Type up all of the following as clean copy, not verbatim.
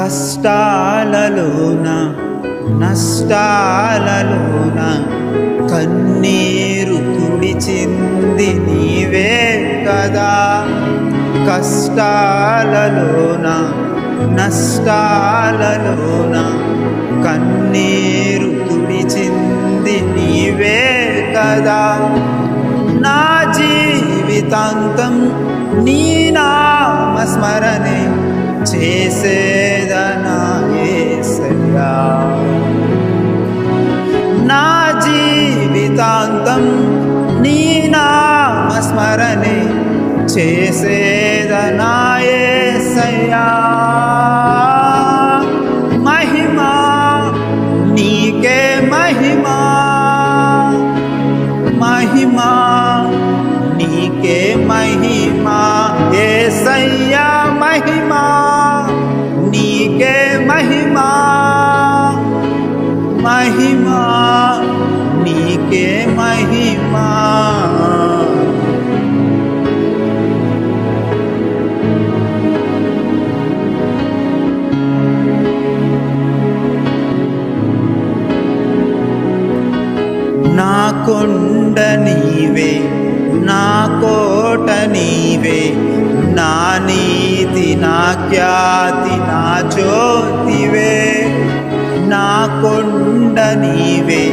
కష్టాలలోన నష్టాలలోన కన్నీరు తుడిచింది నీవే కదా. కష్టాలలోన నష్టాలలోన కన్నీరు తుడిచింది నీవే కదా. నా జీవితాంతం నీ నామస్మరణే చేసేదనా యేసయ్యా. నా జీవితాంతం నీ నామస్మరణే చేసేదనా యేసయ్యా. మహిమా నీకే మహిమా, మహిమా నీకే మహిమా యేసయ్యా. మహిమా నీకే మహిమా, మహిమా నీకే మహిమా. నా కొండ నీవే, నా కోట నీవే, నా నీతి నా ఖ్యాతి నా జ్యోతివే. నా కొండ నీవే,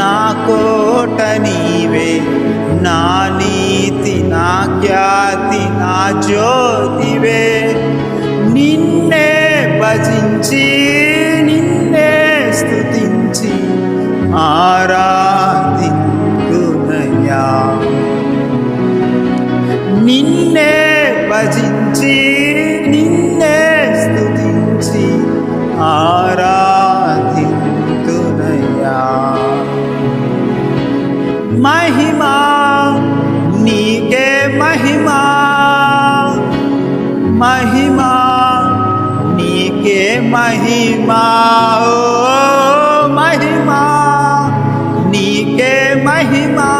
నా కోట నీవే, నా నీతి నా ఖ్యాతి నా జ్యోతివే. నిన్నే భజించి నిన్నే స్తుతించి ఆరాధింతునయ్యా. నిన్నే భజించి నిన్నే స్తుతించి ఆరాధింతునయ్యా. మహిమా నీకే మహిమా, మహిమా నీకే మహిమా. ఓ మహిమా నీకే మహిమా,